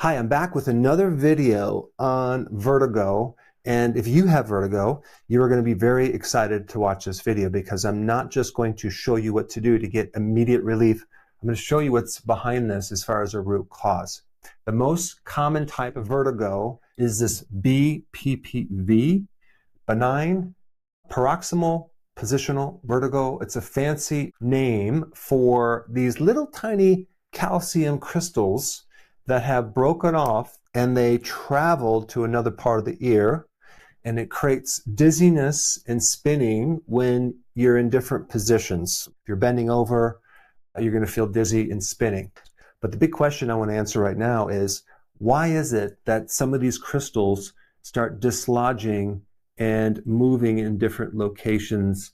Hi, I'm back with another video on vertigo. And if you have vertigo, you are going to be very excited to watch this video because I'm not just going to show you what to do to get immediate relief. I'm going to show you what's behind this as far as a root cause. The most common type of vertigo is this BPPV, benign paroxysmal positional vertigo. It's a fancy name for these little tiny calcium crystals that have broken off and they travel to another part of the ear, and it creates dizziness and spinning when you're in different positions. If you're bending over, you're going to feel dizzy and spinning. But the big question I want to answer right now is, why is it that some of these crystals start dislodging and moving in different locations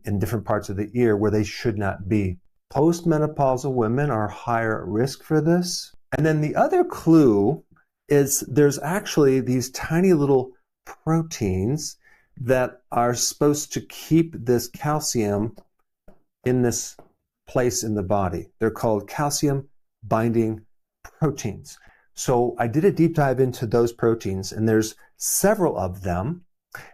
in different parts of the ear where they should not be? Postmenopausal women are higher at risk for this. And then the other clue is there's actually these tiny little proteins that are supposed to keep this calcium in this place in the body. They're called calcium binding proteins. So I did a deep dive into those proteins, and there's several of them,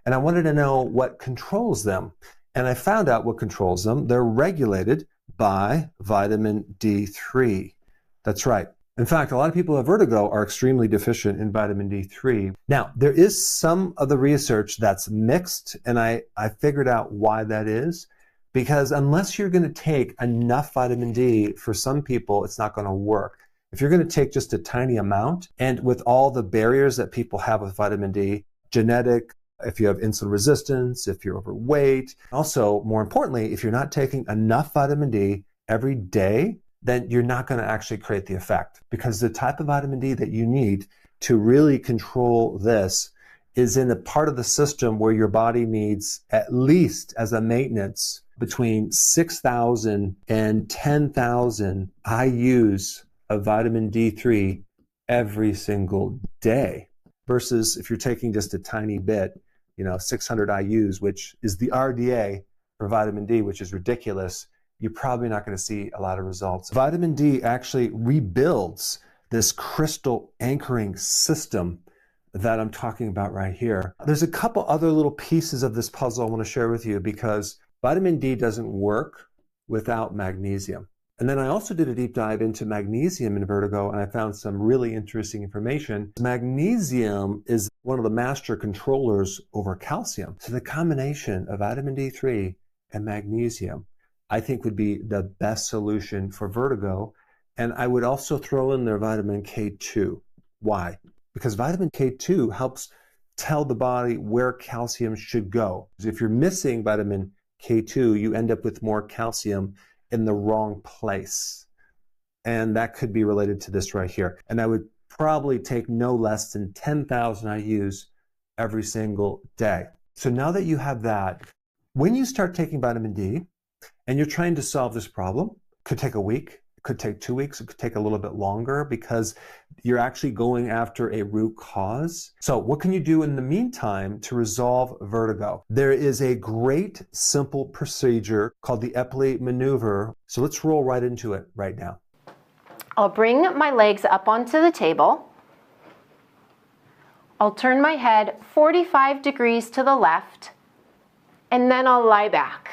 and I wanted to know what controls them. And I found out what controls them. They're regulated by vitamin D3. That's right. In fact, a lot of people who have vertigo are extremely deficient in vitamin D3. Now, there is some of the research that's mixed, and I figured out why that is. Because unless you're going to take enough vitamin D, for some people, it's not going to work. If you're going to take just a tiny amount, and with all the barriers that people have with vitamin D, genetic, if you have insulin resistance, if you're overweight, also, more importantly, if you're not taking enough vitamin D every day, then you're not going to actually create the effect. Because the type of vitamin D that you need to really control this is in a part of the system where your body needs, at least as a maintenance, between 6,000 and 10,000 IUs of vitamin D3 every single day. Versus if you're taking just a tiny bit, 600 IUs, which is the RDA for vitamin D, which is ridiculous, you're probably not going to see a lot of results. Vitamin D actually rebuilds this crystal anchoring system that I'm talking about right here. There's a couple other little pieces of this puzzle I want to share with you because vitamin D doesn't work without magnesium. And then I also did a deep dive into magnesium in vertigo, and I found some really interesting information. Magnesium is one of the master controllers over calcium. So the combination of vitamin D3 and magnesium, I think, would be the best solution for vertigo. And I would also throw in their vitamin K2. Why? Because vitamin K2 helps tell the body where calcium should go. If you're missing vitamin K2, you end up with more calcium in the wrong place. And that could be related to this right here. And I would probably take no less than 10,000 IUs every single day. So now that you have that, when you start taking vitamin D and you're trying to solve this problem, it could take a week, it could take 2 weeks, it could take a little bit longer because you're actually going after a root cause. So what can you do in the meantime to resolve vertigo? There is a great simple procedure called the Epley Maneuver. So let's roll right into it right now. I'll bring my legs up onto the table. I'll turn my head 45 degrees to the left, and then I'll lie back.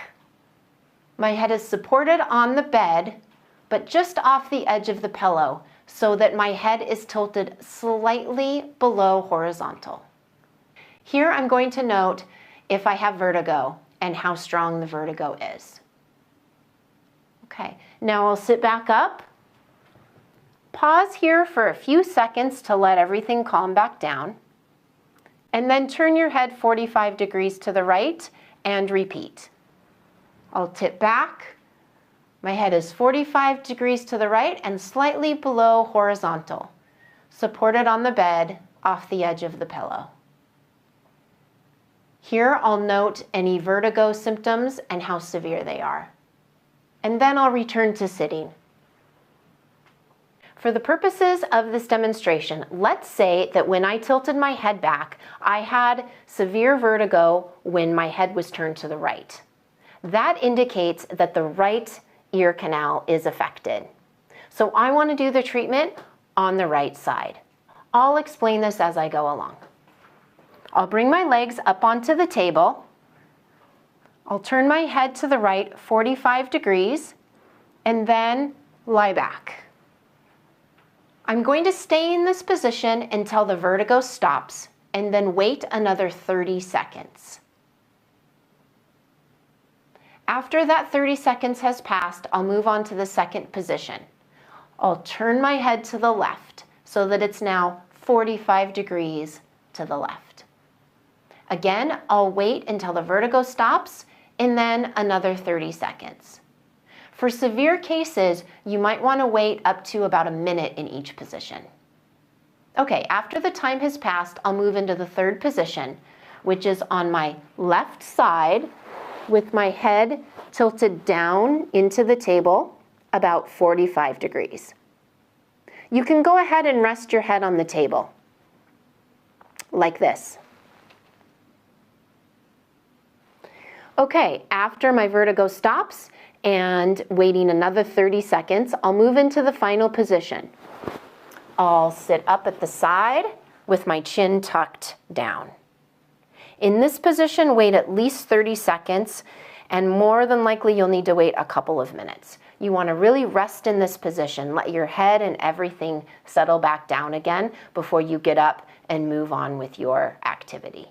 My head is supported on the bed, but just off the edge of the pillow so that my head is tilted slightly below horizontal. Here I'm going to note if I have vertigo and how strong the vertigo is. Okay, now I'll sit back up. Pause here for a few seconds to let everything calm back down. And then turn your head 45 degrees to the right and repeat. I'll tip back. My head is 45 degrees to the right and slightly below horizontal, supported on the bed off the edge of the pillow. Here I'll note any vertigo symptoms and how severe they are. And then I'll return to sitting. For the purposes of this demonstration, let's say that when I tilted my head back, I had severe vertigo when my head was turned to the right. That indicates that the right ear canal is affected. So I want to do the treatment on the right side. I'll explain this as I go along. I'll bring my legs up onto the table. I'll turn my head to the right 45 degrees and then lie back. I'm going to stay in this position until the vertigo stops and then wait another 30 seconds. After that 30 seconds has passed, I'll move on to the second position. I'll turn my head to the left so that it's now 45 degrees to the left. Again, I'll wait until the vertigo stops and then another 30 seconds. For severe cases, you might want to wait up to about a minute in each position. Okay, after the time has passed, I'll move into the third position, which is on my left side with my head tilted down into the table about 45 degrees. You can go ahead and rest your head on the table, like this. Okay, after my vertigo stops and waiting another 30 seconds, I'll move into the final position. I'll sit up at the side with my chin tucked down. In this position, wait at least 30 seconds, and more than likely you'll need to wait a couple of minutes. You want to really rest in this position. Let your head and everything settle back down again before you get up and move on with your activity.